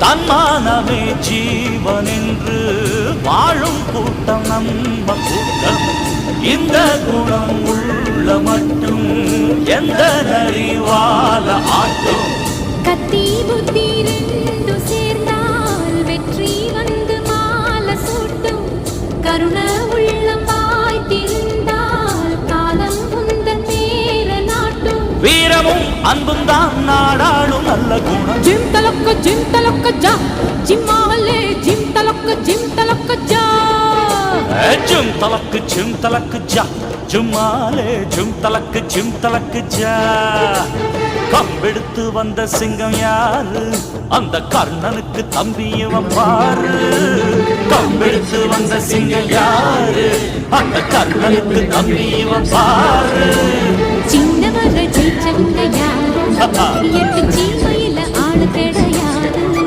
தன்மானமே ஜீவன் என்று வாழும் கூட்டம் நம்ம கூட்டம். இந்த குணம் உள்ள மட்டும் எந்த நரிவால ஆட்டும். கத்தி புத்தி ரெண்டு சேர்ந்தால் வெற்றி வந்து மாலை சூட்டும். கருண உள்ளம் வாய்த்திருந்தால் காலம் உந்தன் நேர நாட்டும். வீரமும் அன்பும் தான் நாடாளும் நல்ல குணம். ஜிம் தலக்க ஜா ஜிம்மாவல்லே ஜிம் தலக்க ஜா. ஜிம் தலக்கு ஜா ஜும்மாலே ஜிம் தலக்கு ஜா. கம்பெடுத்து வந்த சிங்கம் யாரு? அந்த கர்ணனுக்கு தம்பியவன் பாரு. கம்பெடுத்து வந்த சிங்கம் யாரு? அந்த கர்ணனுக்கு தம்பியவன் பாரு. சின்னவர்கள் ஜெயிச்சவங்க யாரு? எட்டு சீமையில ஆளு தேட